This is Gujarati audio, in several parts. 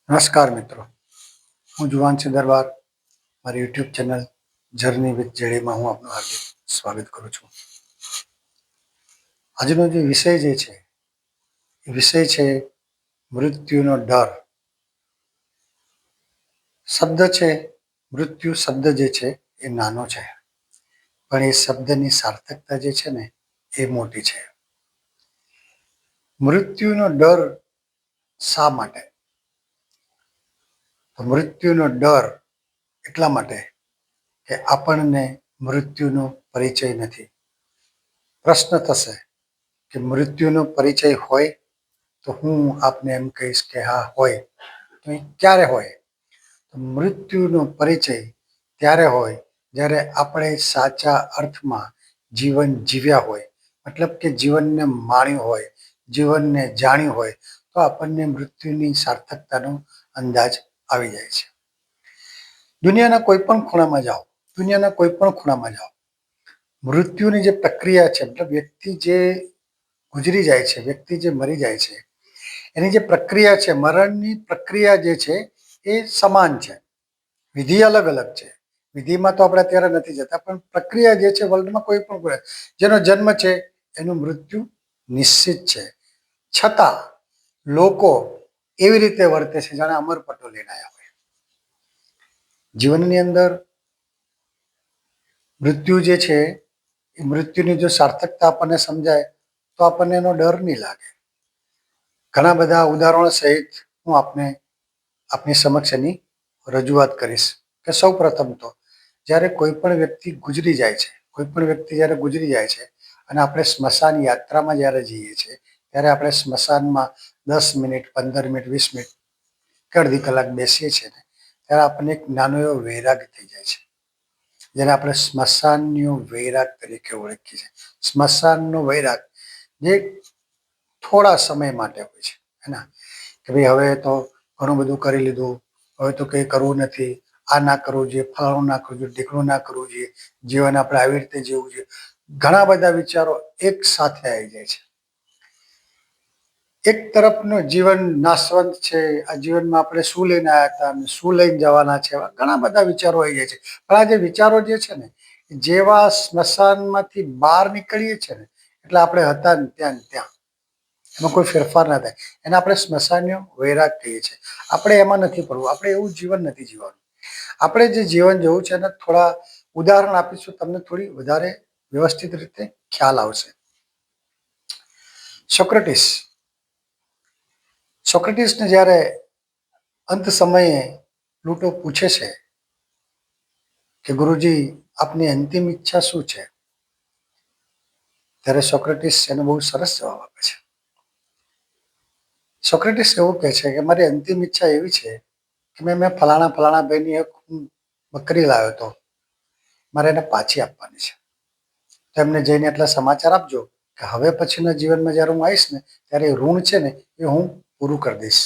નમસ્કાર મિત્રો, હું જુવાનસિંહ દરબાર. મારી યુટ્યુબ ચેનલ જર્ની વિથ જેડીમાં હું આપનું હાર્દિક સ્વાગત કરું છું. આજનો જે વિષય છે એ વિષય છે મૃત્યુનો ડર. શબ્દ છે મૃત્યુ શબ્દ જે છે એ નાનો છે, પણ એ શબ્દની સાર્થકતા જે છે ને એ મોટી છે. મૃત્યુનો ડર શા માટે? તો મૃત્યુનો ડર એટલા માટે કે આપણને મૃત્યુનો પરિચય નથી. પ્રશ્ન થશે કે મૃત્યુનો પરિચય હોય? તો હું આપને એમ કહીશ કે હા હોય. તો એ ક્યારે હોય? તો મૃત્યુનો પરિચય ત્યારે હોય જ્યારે આપણે સાચા અર્થમાં જીવન જીવ્યા હોય, મતલબ કે જીવનને માણ્યું હોય, જીવનને જાણ્યું હોય, તો આપણને મૃત્યુની સાર્થકતાનો અંદાજ આવી જાય છે. દુનિયાના કોઈ પણ ખૂણામાં જાઓ, મૃત્યુની જે પ્રક્રિયા છે, મતલબ વ્યક્તિ જે ગુજરી જાય છે, વ્યક્તિ જે મરી જાય છે, એની જે પ્રક્રિયા છે, મરણની પ્રક્રિયા જે છે એ સમાન છે. વિધિ અલગ અલગ છે. વિધિમાં તો આપણે અત્યારે નથી જતા, પણ પ્રક્રિયા જે છે વર્લ્ડમાં કોઈ પણ જેનો જન્મ છે એનું મૃત્યુ નિશ્ચિત છે. છતાં લોકો એવી રીતે વર્તે છે જાણે અમર પટોલે આવ્યા હોય. જીવનની અંદર મૃત્યુ જે છે એ મૃત્યુની જો સાર્થકતા આપણને સમજાય તો આપણને એનો ડર નહીં લાગે. ઘણા બધા ઉદાહરણો સહિત હું આપની સમક્ષ એની રજૂઆત કરીશ. કે સૌ પ્રથમ તો જ્યારે કોઈ પણ વ્યક્તિ ગુજરી જાય છે અને આપણે સ્મશાન યાત્રામાં જ્યારે જઈએ છીએ, ત્યારે આપણે સ્મશાનમાં 10 મિનિટ, 15 મિનિટ, 20 મિનિટ કે અડધી કલાક બેસીએ છીએ ને, ત્યારે આપણને એક નાનો એવો વૈરાગ થઈ જાય છે, જેને આપણે સ્મશાનનો વૈરાગ તરીકે ઓળખીએ છીએ. સ્મશાનનો વૈરાગ જે થોડા સમય માટે હોય છે, હે કે ભાઈ હવે તો ઘણું બધું કરી લીધું, હવે તો કંઈ કરવું નથી, આ ના કરવું જોઈએ, ફલાણું ના કરવું જોઈએ, ઢીકણું ના કરવું જોઈએ, જીવન આપણે આવી રીતે જીવવું જોઈએ. ઘણા બધા વિચારો એક સાથે આવી જાય છે. એક તરફનું જીવન નાશવંત છે, આ જીવનમાં આપણે શું લઈને આવ્યા હતા અને શું લઈને જવાના છે, એવા ઘણા બધા વિચારો આવી જાય છે. પણ આ જે વિચારો જે છે ને, જેવા સ્મશાનમાંથી બહાર નીકળીએ છીએ ને, એટલે આપણે હતા ને ત્યાં એમાં કોઈ ફેરફાર ના થાય. એને આપણે સ્મશાનનો વૈરાગ કહીએ છીએ. આપણે એમાં નથી પડવું, આપણે એવું જીવન નથી જીવવાનું. આપણે જે જીવન જેવું છે એને થોડા ઉદાહરણ આપીશું, તમને થોડી વધારે વ્યવસ્થિત રીતે ખ્યાલ આવશે. સોક્રેટિસને જ્યારે અંત સમયે પ્લુટો પૂછે છે કે ગુરુજી આપની અંતિમ ઈચ્છા શું છે, ત્યારે સોક્રેટિસ એને બહુ સરસ જવાબ આપે છે. સોક્રેટિસ એવું કહે છે કે મારી અંતિમ ઈચ્છા એવી છે કે મેં ફલાણા ભાઈની એક બકરી લાવ્યો હતો, મારે એને પાછી આપવાની છે. તો એમને જઈને એટલા સમાચાર આપજો કે હવે પછીના જીવનમાં જ્યારે હું આવીશ ને, ત્યારે એ ઋણ છે ને એ હું પૂરું કરી દઈશ.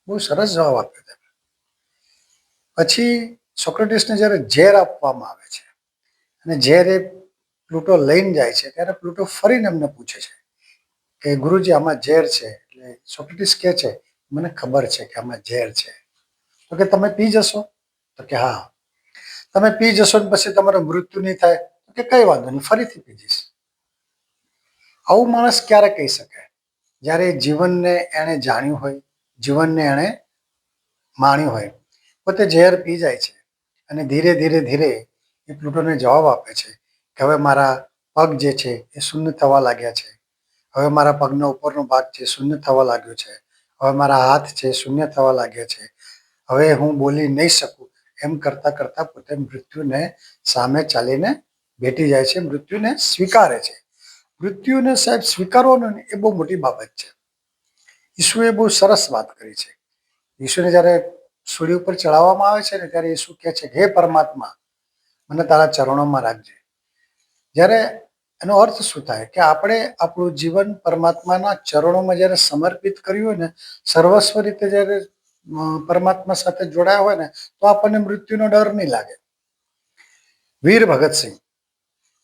બહુ સરસ જવાબ આપ્યો તમે. પછી સોક્રેટિસને જ્યારે ઝેર આપવામાં આવે છે અને ઝેર એ પ્લુટો લઈને જાય છે, ત્યારે પ્લુટો ફરીને એમને પૂછે છે કે ગુરુજી આમાં ઝેર છે. એટલે સોક્રેટિસ કહે છે મને ખબર છે કે આમાં ઝેર છે. તો કે તમે પી જશો? તો કે હા. તમે પી જશો ને પછી તમારું મૃત્યુ નહીં થાય? તો કે કઈ વાંધો નહીં, ફરીથી પી જઈશ. આવું માણસ ક્યારે કહી શકે? જ્યારે જીવનને એણે જાણ્યું હોય, જીવનને એણે માણ્યું હોય. પોતે ઝેર પી જાય છે અને ધીરે ધીરે ધીરે એ પ્લુટોને જવાબ આપે છે કે હવે મારા પગ જે છે એ શૂન્ય થવા લાગ્યા છે, હવે મારા પગનો ઉપરનો ભાગ છે શૂન્ય થવા લાગ્યો છે, હવે મારા હાથ છે શૂન્ય થવા લાગ્યા છે, હવે હું બોલી નહીં શકું. એમ કરતાં કરતાં પોતે મૃત્યુને સામે ચાલીને બેઠી જાય છે, મૃત્યુને સ્વીકારે છે. મૃત્યુને સાહેબ સ્વીકારવાનું ને એ બહુ મોટી બાબત છે. ઈસુએ બહુ સરસ વાત કરી છે. ઈસુને જ્યારે સૂળી ઉપર ચડાવવામાં આવે છે ને, ત્યારે ઈસુ કહે છે હે પરમાત્મા, મને તારા ચરણોમાં રાખજે. જ્યારે એનો અર્થ શું થાય કે આપણે આપણું જીવન પરમાત્માના ચરણોમાં જ્યારે સમર્પિત કર્યું હોય ને, સર્વસ્વ રીતે જ્યારે પરમાત્મા સાથે જોડાયા હોય ને, તો આપણને મૃત્યુનો ડર નહીં લાગે. વીર ભગતસિંહ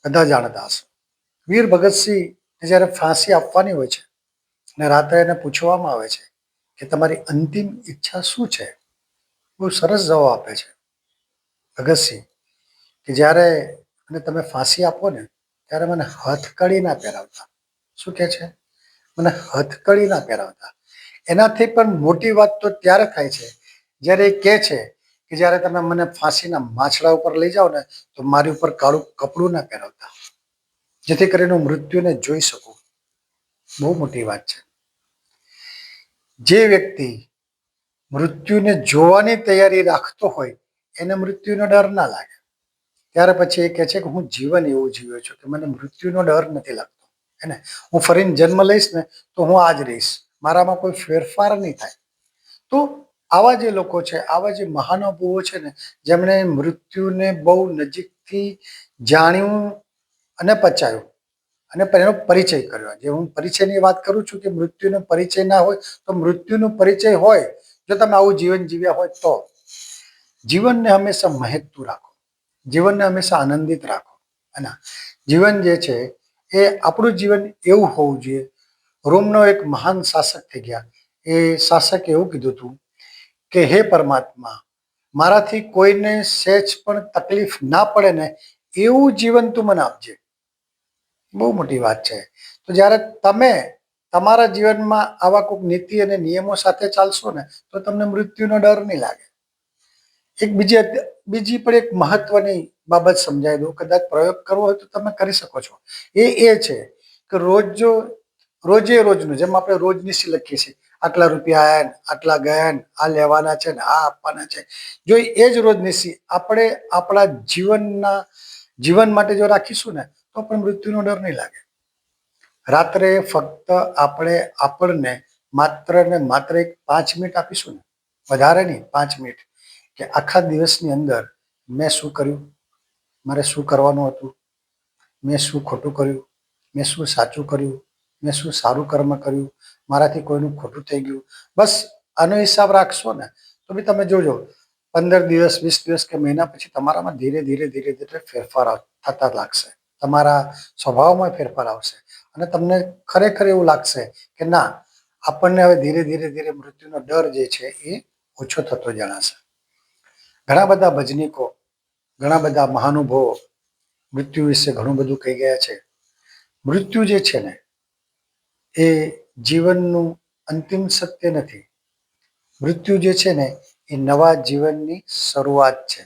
બધા જાણતા હશે. વીર ભગતસિંહ જ્યારે ફાંસી આપવાની હોય છે અને રાત્રે એને પૂછવામાં આવે છે કે તમારી અંતિમ ઈચ્છા શું છે? બહુ સરસ જવાબ આપે છે ભગતસિંહ કે જ્યારે અને તમે ફાંસી આપો ને ત્યારે મને હથકડી ના પહેરાવતા. શું કહે છે? મને હથકડી ના પહેરાવતા. એનાથી પણ મોટી વાત તો ત્યારે થાય છે જ્યારે એ કહે છે કે જ્યારે તમે મને ફાંસીના માછડા ઉપર લઈ જાઓ ને તો મારી ઉપર કાળું કપડું ના પહેરાવતા, જેથી કરીને હું મૃત્યુને જોઈ શકું. બહુ મોટી વાત છે. જે વ્યક્તિ મૃત્યુને જોવાની તૈયારી રાખતો હોય એને મૃત્યુનો ડર ના લાગે. ત્યાર પછી એ કહે છે કે હું જીવન એવું જીવ્યો છું કે મને મૃત્યુનો ડર નથી લાગતો. એને હું ફરીને જન્મ લઈશ ને તો હું આ જ રહીશ, મારામાં કોઈ ફેરફાર નહીં થાય. તો આવા જે લોકો છે, આવા જે મહાનુભાવો છે ને, જેમણે મૃત્યુને બહુ નજીકથી જાણ્યું અને પચાવ્યું અને એનો પરિચય કર્યો. જે હું પરિચયની વાત કરું છું કે મૃત્યુનો પરિચય ના હોય તો મૃત્યુનો પરિચય હોય જો તમે આવું જીવન જીવ્યા હોય તો. જીવનને હંમેશા મહેકતું રાખો, જીવનને હંમેશા આનંદિત રાખો. અને જીવન જે છે એ આપણું જીવન એવું હોવું જોઈએ. રોમનો એક મહાન શાસક થઈ ગયા. એ શાસકે એવું કીધું હતું કે હે પરમાત્મા, મારાથી કોઈને સહેજ પણ તકલીફ ના પડે ને એવું જીવન તું મને આપજે. બહુ મોટી વાત છે. તો જ્યારે તમે તમારા જીવનમાં આવા કોઈક નીતિ અને નિયમો સાથે ચાલશો ને તો તમને મૃત્યુનો ડર નહીં લાગે. એક બીજી પણ એક મહત્વની બાબત સમજાવી દઉં. કદાચ પ્રયોગ કરવો હોય તો તમે કરી શકો છો. એ છે કે રોજે રોજનું, જેમ આપણે રોજનીશી લખીએ છીએ, આટલા રૂપિયા આયા ને આટલા ગયા ને આ લેવાના છે ને આ આપવાના છે, જો એ જ રોજનીશી આપણે આપણા જીવન માટે જો રાખીશું ને તો પણ મૃત્યુનો ડર નહીં લાગે. રાત્રે ફક્ત આપણને માત્ર ને માત્ર એક 5 મિનિટ આપીશું ને, વધારે નહીં, 5 મિનિટ, કે આખા દિવસની અંદર મેં શું કર્યું, મારે શું કરવાનું હતું, મેં શું ખોટું કર્યું, મેં શું સાચું કર્યું, મેં શું સારું કર્મ કર્યું, મારાથી કોઈનું ખોટું થઈ ગયું. બસ આનો હિસાબ રાખશો ને તો બી તમે જોજો 15 દિવસ, 20 દિવસ કે મહિના પછી તમારામાં ધીરે ધીરે ધીરે ધીરે ફેરફાર થતા લાગશે. તમારા સ્વભાવમાં ફેરફાર આવશે અને તમને ખરેખર એવું લાગશે કે ના, આપણને હવે ધીરે ધીરે ધીરે મૃત્યુનો ડર જે છે એ ઓછો થતો જણાશે. ઘણા બધા ભજનીકો, ઘણા બધા મહાનુભાવો મૃત્યુ વિશે ઘણું બધું કહી ગયા છે. મૃત્યુ જે છે ને એ જીવનનું અંતિમ સત્ય નથી. મૃત્યુ જે છે ને એ નવા જીવનની શરૂઆત છે.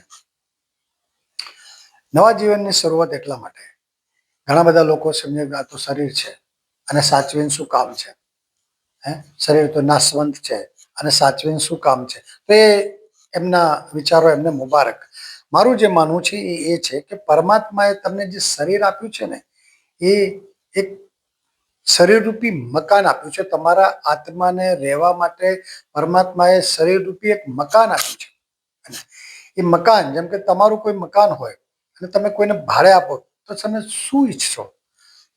નવા જીવનની શરૂઆત એટલા માટે ઘણા બધા લોકો સમજે કે આ તો શરીર છે અને સાચવીને શું કામ છે, શરીર તો નાશવંત છે અને સાચવીને શું કામ છે. તો એ એમના વિચારો એમને મુબારક. મારું જે માનવું છે એ છે કે પરમાત્માએ તમને જે શરીર આપ્યું છે ને એ એક શરીરરૂપી મકાન આપ્યું છે. તમારા આત્માને રહેવા માટે પરમાત્માએ શરીરરૂપી એક મકાન આપ્યું છે. અને એ મકાન, જેમ કે તમારું કોઈ મકાન હોય અને તમે કોઈને ભાડે આપો તો તમે શું ઈચ્છશો?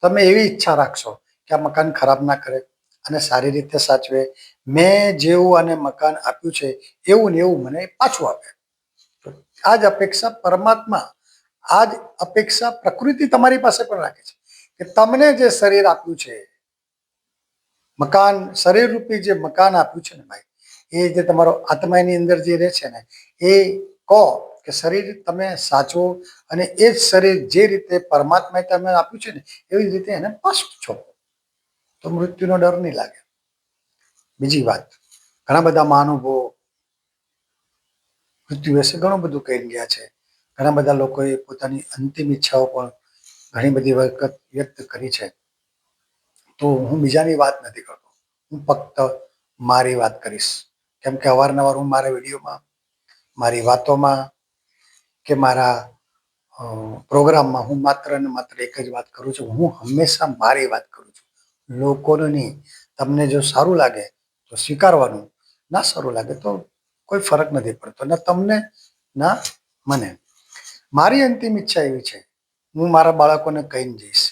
તમે એવી ઈચ્છા રાખશો કે આ મકાન ખરાબ ના કરે અને સારી રીતે સાચવે, મેં જેવું આને મકાન આપ્યું છે એવું ને એવું મને પાછું આપે. આ જ અપેક્ષા પરમાત્મા, આ જ અપેક્ષા પ્રકૃતિ તમારી પાસે પણ રાખે છે કે તમને જે શરીર આપ્યું છે, મકાન, શરીર રૂપી જે મકાન આપ્યું છે ને ભાઈ, એ જે તમારો આત્મા એની અંદર જે રહે છે ને એ કહો કે શરીર તમે સાચવો અને એ જ શરીર જે રીતે પરમાત્માએ તમે આપ્યું છે ને એવી જ રીતે એને પાછું છો તો મૃત્યુનો ડર નહીં લાગે. બીજી વાત, ઘણા બધા મહાનુભાવો મૃત્યુ વિશે ઘણું બધું કહી ગયા છે. ઘણા બધા લોકોએ પોતાની અંતિમ ઈચ્છાઓ પણ ઘણી બધી વખત વ્યક્ત કરી છે. તો હું બીજાની વાત નથી કરતો, હું ફક્ત મારી વાત કરીશ. કેમ કે અવારનવાર હું મારા વિડીયોમાં, મારી વાતોમાં કે મારા પ્રોગ્રામમાં હું માત્ર ને માત્ર એક જ વાત કરું છું. હું હંમેશા મારી વાત કરું છું, લોકોનું નહીં. તમને જો સારું લાગે તો સ્વીકારવાનું, ના સારું લાગે તો કોઈ ફરક નથી પડતો, ના તમને ના મને. મારી અંતિમ ઈચ્છા એવી છે, હું મારા બાળકોને કહીને જઈશ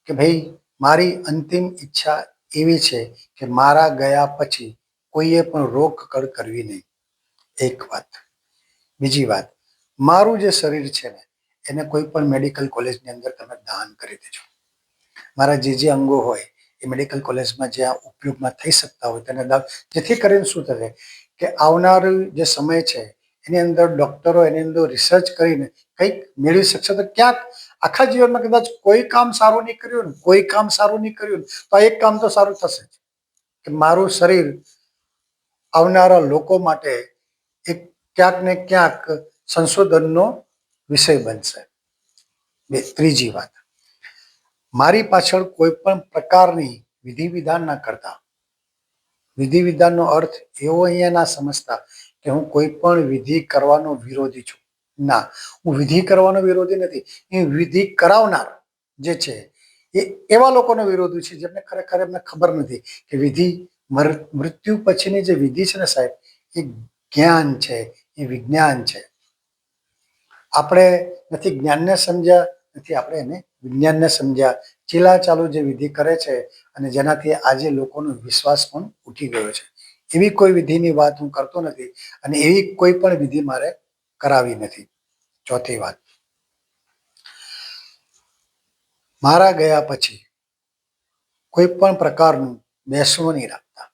કે ભાઈ મારી અંતિમ ઈચ્છા એવી છે કે મારા ગયા પછી કોઈએ પણ રોકકળ કરવી નહીં. એક વાત. બીજી વાત, મારું જે શરીર છે ને એને કોઈ પણ મેડિકલ કોલેજની અંદર તમે દાન કરી દેજો. મારા જે અંગો હોય એ મેડિકલ કોલેજમાં જ્યાં ઉપયોગમાં થઈ શકતા હોય તેને જેથી કરીને શું થશે કે આવનારો જે સમય છે એની અંદર ડોક્ટરો એની અંદર રિસર્ચ કરીને કંઈક મેળવી શકશે. તો ક્યાંક આખા જીવનમાં કદાચ કોઈ કામ સારું નહીં કર્યું ને કોઈ કામ સારું નહીં કર્યું તો આ એક કામ તો સારું થશે જ કે મારું શરીર આવનારા લોકો માટે એક ક્યાંક ને ક્યાંક સંશોધનનો વિષય બનશે. ત્રીજી વાત, મારી પાછળ કોઈ પણ પ્રકારની વિધિ વિધાન ના કરતા. વિધિ વિધાનનો અર્થ એવો અહીંયા ના સમજતા કે હું કોઈ પણ વિધિ કરવાનો વિરોધી છું. ના, હું વિધિ કરવાનો વિરોધી નથી. એ વિધિ કરાવનાર જે છે એ એવા લોકોનો વિરોધી છે જેમને ખરેખર એમને ખબર નથી કે વિધિ મૃત્યુ પછીની જે વિધિ છે ને સાહેબ, એ જ્ઞાન છે, એ વિજ્ઞાન છે. આપણે નથી જ્ઞાનને સમજ્યા, નથી આપણે એને વિજ્ઞાનને સમજ્યા. ચીલા ચાલુ જે વિધિ કરે છે અને જેનાથી આજે લોકોનો વિશ્વાસ પણ ઉઠી ગયો છે, એવી કોઈ વિધિની વાત હું કરતો નથી અને એવી કોઈ પણ વિધિ મારે કરાવી નથી. ચોથી વાત, મારા ગયા પછી કોઈ પણ પ્રકારનું બેસણું નહીં રાખતા.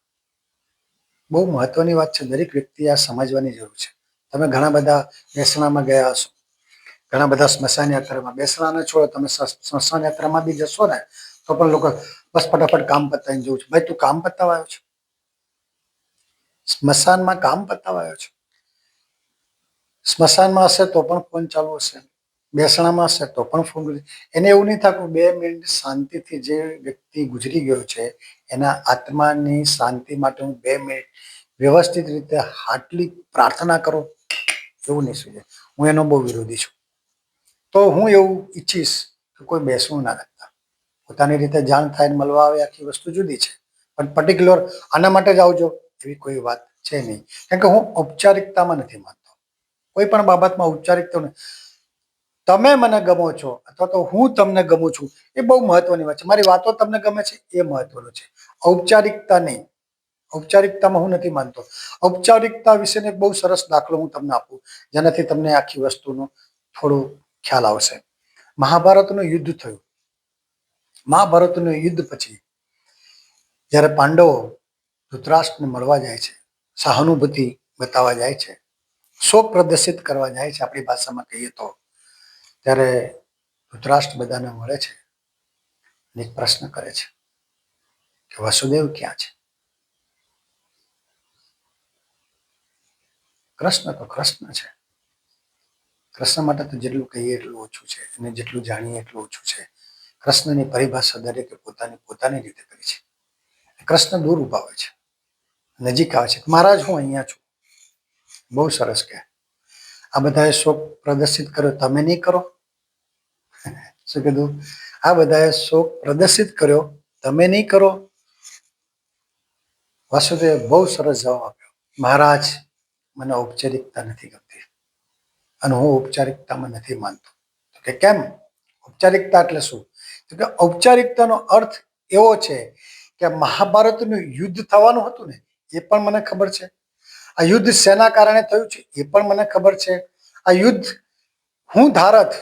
બહુ મહત્વની વાત છે, દરેક વ્યક્તિ આ સમજવાની જરૂર છે. તમે ઘણા બધા બેસણામાં ગયા હશો, ઘણા બધા સ્મશાન યાત્રામાં. બેસણાને છોડો, તમે સ્મશાન યાત્રામાં બી જશો ને તો પણ લોકો બસ ફટાફટ કામ પતાવીને જવું છે. ભાઈ, તું કામ પતાવવા આવ્યો છે? સ્મશાનમાં કામ પતાવવા આવ્યો છે? સ્મશાનમાં હશે તો પણ ફોન ચાલુ હશે, બેસણામાં હશે તો પણ ફોન. એને એવું નહીં થતું 2 મિનિટ શાંતિથી જે વ્યક્તિ ગુજરી ગયો છે એના આત્માની શાંતિ માટે હું 2 મિનિટ વ્યવસ્થિત રીતે હાટલી પ્રાર્થના કરો, એવું નહીં સુજે. હું એનો બહુ વિરોધી છું. તો હું એવું ઈચ્છીશ કે કોઈ બેસવું ના રાખતા. પોતાની રીતે જાણ થાય ને મળવા આવે, આખી વસ્તુ જુદી છે, પણ પર્ટિક્યુલર આના માટે જ આવજો એવી કોઈ વાત છે નહીં. કેમ કે હું ઔપચારિકતામાં નથી માનતો. કોઈ પણ બાબતમાં ઔપચારિકતા નહીં. તમે મને ગમો છો અથવા તો હું તમને ગમું છું એ બહુ મહત્વની વાત છે. મારી વાતો તમને ગમે છે એ મહત્વનું છે, ઔપચારિકતા નહીં. ઔપચારિકતામાં હું નથી માનતો. ઔપચારિકતા વિશેનો એક બહુ સરસ દાખલો હું તમને આપું, જેનાથી તમને આખી વસ્તુનો થોડો ખ્યાલ આવશે. મહાભારતનું યુદ્ધ થયું. મહાભારતનું યુદ્ધ પછી જ્યારે પાંડવો ધૃતરાષ્ટ્રને મળવા જાય છે, સહાનુભૂતિ બતાવવા જાય છે, શોક પ્રદર્શિત કરવા જાય છે, આપણી ભાષામાં કહીએ તો, ત્યારે ધૃતરાષ્ટ્ર બધાને મળે છે અને એક પ્રશ્ન કરે છે કે વસુદેવ ક્યાં છે? કૃષ્ણ તો કૃષ્ણ છે. કૃષ્ણ માટે તો જેટલું કહીએ એટલું ઓછું છે અને જેટલું જાણીએ એટલું ઓછું છે. કૃષ્ણની પરિભાષા દરેકે પોતાની રીતે કરી છે. કૃષ્ણ દૂર ઉભા હોય છે, નજીક આવે છે. મહારાજ, હું અહીંયા છું. બહુ સરસ કે આ બધાએ શોક પ્રદર્શિત કર્યો, તમે નહીં કરો? શું કીધું? આ બધાએ શોક પ્રદર્શિત કર્યો, તમે નહીં કરો? વાસુદેવ બહુ સરસ જવાબ આપ્યો, મહારાજ, મને ઔપચારિકતા નથી ગમતી અને હું ઔપચારિકતામાં નથી માનતો. તો કે કેમ? ઔપચારિકતા એટલે શું? તો કે ઔપચારિકતાનો અર્થ એવો છે કે મહાભારતનું યુદ્ધ થવાનું હતું ને, એ પણ મને ખબર છે. આ યુદ્ધ શેના કારણે થયું છે એ પણ મને ખબર છે. આ યુદ્ધ હું ધારત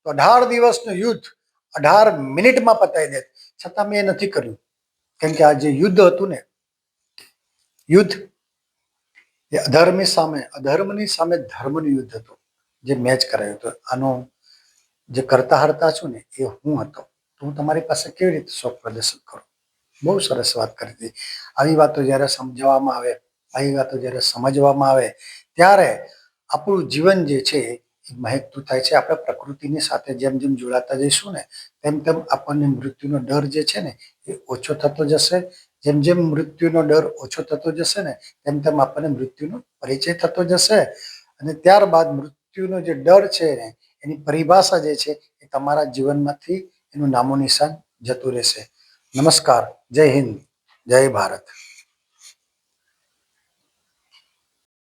તો 18 દિવસનું યુદ્ધ 18 મિનિટમાં પતાવી દે, છતાં મેં એ નથી કર્યું. કેમ કે આ જે યુદ્ધ હતું ને, યુદ્ધ એ અધર્મની સામે ધર્મનું યુદ્ધ હતું, જે મેચ કરાયું હતું. આનો જે કરતા હરતા છું ને એ હું હતો. તો હું તમારી પાસે કેવી રીતે શોક પ્રદર્શન કરું? બહુ સરસ વાત કરી હતી. આવી વાતો જ્યારે સમજાવવામાં આવે, આવી વાતો જ્યારે સમજવામાં આવે ત્યારે આપણું જીવન જે છે એ મહેકતું થાય છે. આપણે પ્રકૃતિની સાથે જેમ જેમ જોડાતા જઈશું ને તેમ તેમ આપણને મૃત્યુનો ડર જે છે ને એ ઓછો થતો જશે. જેમ જેમ મૃત્યુનો ડર ઓછો થતો જશે ને તેમ તેમ આપણને મૃત્યુનો પરિચય થતો જશે અને ત્યારબાદ મૃત્યુનો જે ડર છે ને એની પરિભાષા જે છે એ તમારા જીવનમાંથી એનું નામો નિશાન જતું રહેશે. નમસ્કાર, જય હિન્દ, જય ભારત.